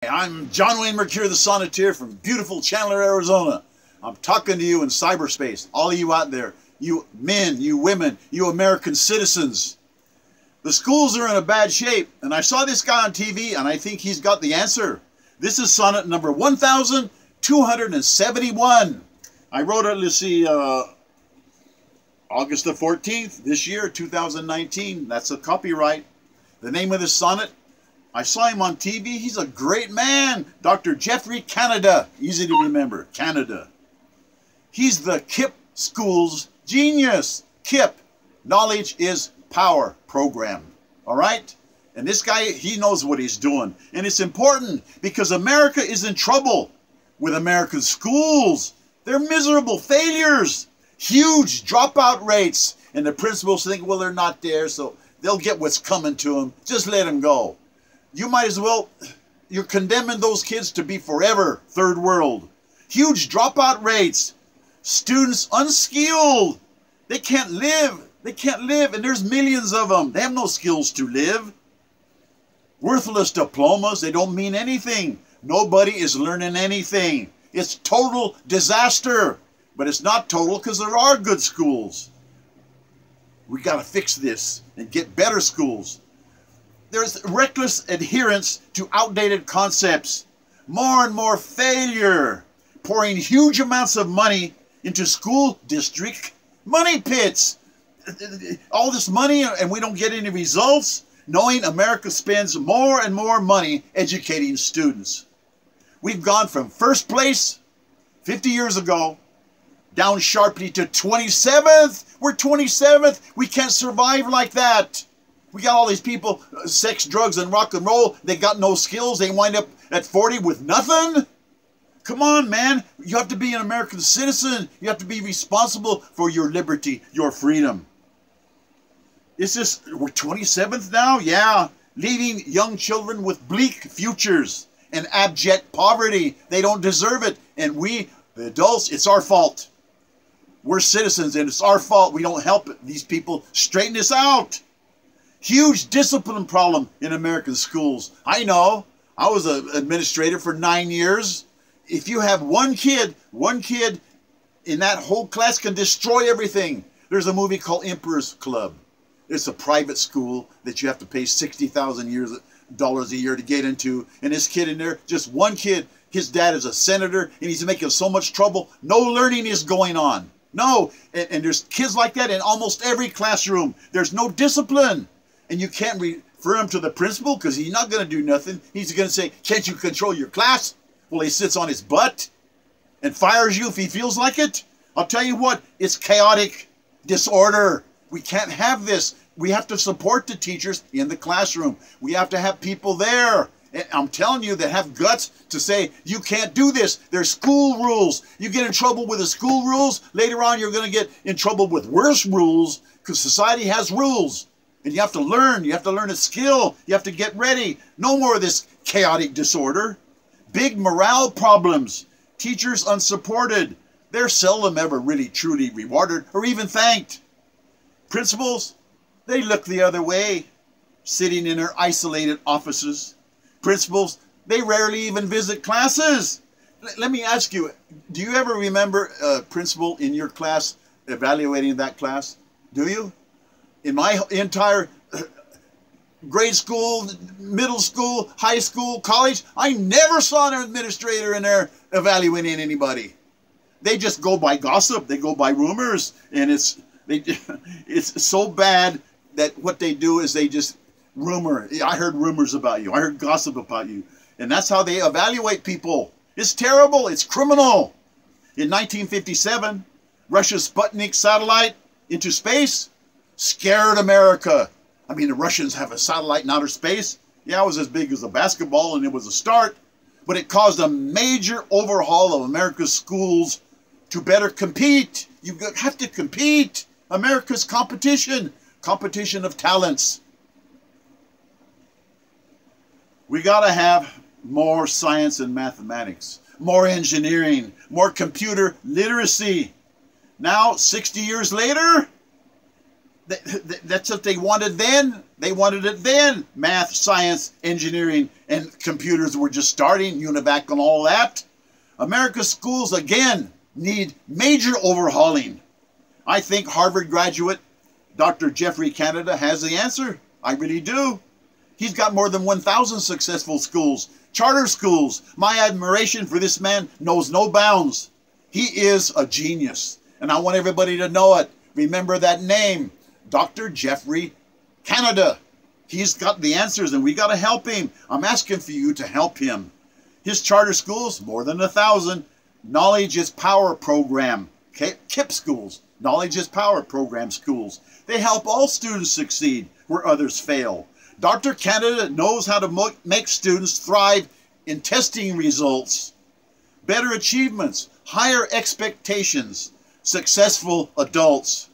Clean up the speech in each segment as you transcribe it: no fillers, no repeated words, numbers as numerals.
I'm John Wayne Mercure, the Sonneteer from beautiful Chandler, Arizona. I'm talking to you in cyberspace, all of you out there, you men, you women, you American citizens. The schools are in a bad shape, and I saw this guy on TV, and I think he's got the answer. This is sonnet number 1271. I wrote it, let's see, August the 14th, this year, 2019. That's a copyright. The name of this sonnet, I saw him on TV. He's a great man. Dr. Geoffrey, Canada. Easy to remember. Canada. He's the KIPP school's genius. KIPP, Knowledge is Power program. All right? And this guy, he knows what he's doing. And it's important because America is in trouble with American schools. They're miserable failures. Huge dropout rates. And the principals think, well, they're not there, so they'll get what's coming to them. Just let them go. You might as well, you're condemning those kids to be forever third world. Huge dropout rates. Students unskilled. They can't live. They can't live, and there's millions of them. They have no skills to live. Worthless diplomas, they don't mean anything. Nobody is learning anything. It's total disaster. But it's not total because there are good schools. We got to fix this and get better schools. There's reckless adherence to outdated concepts. More and more failure. Pouring huge amounts of money into school district money pits. All this money and we don't get any results. Knowing America spends more and more money educating students. We've gone from first place 50 years ago down sharply to 27th. We're 27th. We can't survive like that. We got all these people, sex, drugs, and rock and roll. They got no skills. They wind up at 40 with nothing. Come on, man. You have to be an American citizen. You have to be responsible for your liberty, your freedom. Is this, we're 27th now? Yeah. Leaving young children with bleak futures and abject poverty. They don't deserve it. And we, the adults, it's our fault. We're citizens, and it's our fault. We don't help these people straighten this out. Huge discipline problem in American schools. I know. I was an administrator for 9 years. If you have one kid in that whole class can destroy everything. There's a movie called Emperor's Club. It's a private school that you have to pay $60,000 a year to get into. And this kid in there, just one kid, his dad is a senator, and he's making so much trouble. No learning is going on. No. And there's kids like that in almost every classroom. There's no discipline. And you can't refer him to the principal because he's not going to do nothing. He's going to say, can't you control your class? Well, he sits on his butt and fires you if he feels like it. I'll tell you what, it's chaotic disorder. We can't have this. We have to support the teachers in the classroom. We have to have people there. And I'm telling you that have guts to say, you can't do this. There's school rules. You get in trouble with the school rules. Later on, you're going to get in trouble with worse rules because society has rules. And you have to learn. You have to learn a skill. You have to get ready. No more of this chaotic disorder. Big morale problems. Teachers unsupported. They're seldom ever really truly rewarded or even thanked. Principals, they look the other way, sitting in their isolated offices. Principals, they rarely even visit classes. Let me ask you, do you ever remember a principal in your class evaluating that class? Do you? In my entire grade school, middle school, high school, college, I never saw an administrator in there evaluating anybody. They just go by gossip. They go by rumors. And it's so bad that what they do is they just rumor. I heard rumors about you. I heard gossip about you. And that's how they evaluate people. It's terrible. It's criminal. In 1957, Russia's Sputnik satellite into space scared America. I mean, the Russians have a satellite in outer space. Yeah, it was as big as a basketball, and it was a start. But it caused a major overhaul of America's schools to better compete. You have to compete. America's competition. Competition of talents. We got to have more science and mathematics. More engineering. More computer literacy. Now, 60 years later, that's what they wanted then. They wanted it then. Math, science, engineering, and computers were just starting, UNIVAC and all that. America's schools, again, need major overhauling. I think Harvard graduate Dr. Geoffrey Canada has the answer. I really do. He's got more than 1,000 successful schools, charter schools. My admiration for this man knows no bounds. He is a genius, and I want everybody to know it. Remember that name, Dr. Geoffrey Canada. He's got the answers, and we got to help him. I'm asking for you to help him. His charter schools, more than 1,000. Knowledge is Power program, KIPP schools, Knowledge is Power program schools. They help all students succeed where others fail. Dr. Canada knows how to make students thrive in testing results, better achievements, higher expectations, successful adults,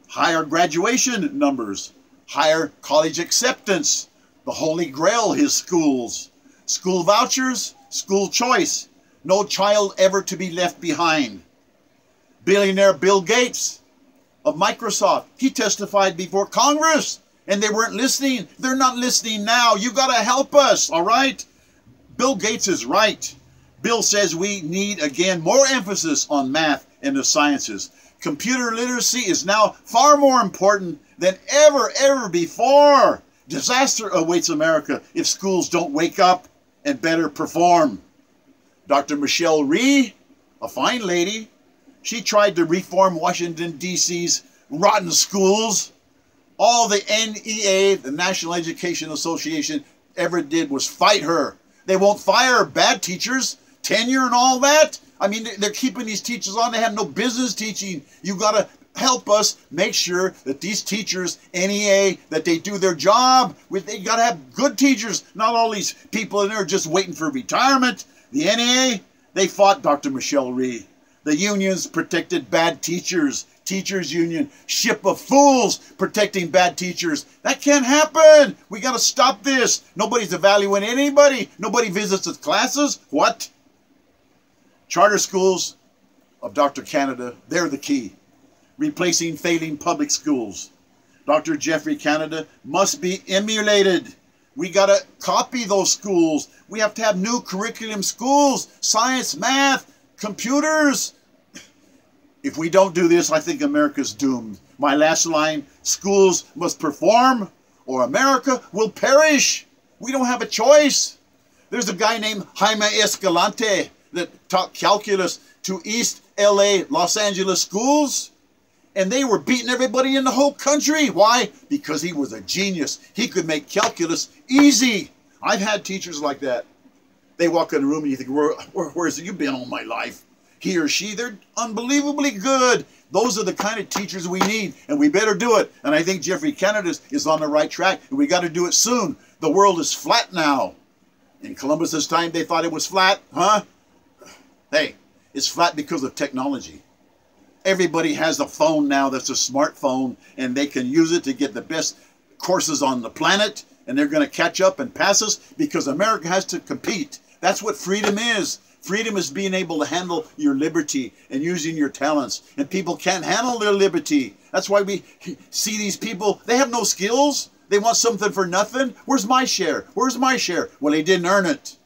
higher graduation numbers, higher college acceptance, the holy grail, his schools, school vouchers, school choice, no child ever to be left behind. Billionaire Bill Gates of Microsoft, he testified before Congress, and they weren't listening. They're not listening now. You got to help us, all right? Bill Gates is right. Bill says we need, again, more emphasis on math and the sciences. Computer literacy is now far more important than ever before. Disaster awaits America if schools don't wake up and better perform. Dr. Michelle Rhee, a fine lady, she tried to reform Washington, D.C.'s rotten schools. All the NEA, the National Education Association, ever did was fight her. They won't fire bad teachers, tenure and all that. I mean, they're keeping these teachers on. They have no business teaching. You got to help us make sure that these teachers, NEA, that they do their job. They got to have good teachers, not all these people in there just waiting for retirement. The NEA, they fought Dr. Michelle Rhee. The unions protected bad teachers. Teachers union, ship of fools protecting bad teachers. That can't happen. We got to stop this. Nobody's evaluating anybody. Nobody visits the classes. What? Charter schools of Dr. Canada, they're the key. Replacing failing public schools. Dr. Geoffrey Canada must be emulated. We got to copy those schools. We have to have new curriculum schools, science, math, computers. If we don't do this, I think America's doomed. My last line, schools must perform or America will perish. We don't have a choice. There's a guy named Jaime Escalante that taught calculus to East LA, Los Angeles schools. And they were beating everybody in the whole country. Why? Because he was a genius. He could make calculus easy. I've had teachers like that. They walk in the room and you think, where's it? You've been all my life. He or she, they're unbelievably good. Those are the kind of teachers we need, and we better do it. And I think Geoffrey Canada is on the right track, and we got to do it soon. The world is flat now. In Columbus's time, they thought it was flat, huh? Hey, it's flat because of technology. Everybody has a phone now that's a smartphone, and they can use it to get the best courses on the planet, and they're going to catch up and pass us because America has to compete. That's what freedom is. Freedom is being able to handle your liberty and using your talents. And people can't handle their liberty. That's why we see these people, they have no skills. They want something for nothing. Where's my share? Where's my share? Well, they didn't earn it.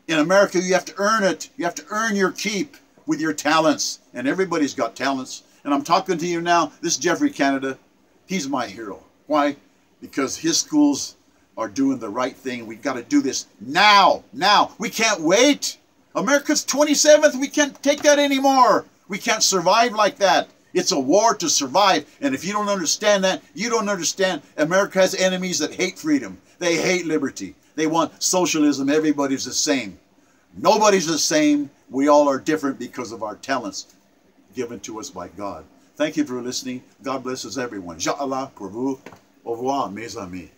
In America, you have to earn it. You have to earn your keep with your talents. And everybody's got talents. And I'm talking to you now. This Geoffrey Canada, he's my hero. Why? Because his schools are doing the right thing. We've got to do this now. Now. We can't wait. America's 27th. We can't take that anymore. We can't survive like that. It's a war to survive. And if you don't understand that, you don't understand. America has enemies that hate freedom. They hate liberty. They want socialism. Everybody's the same. Nobody's the same. We all are different because of our talents given to us by God. Thank you for listening. God blesses everyone. Inch'Allah pour vous. Au revoir, mes amis.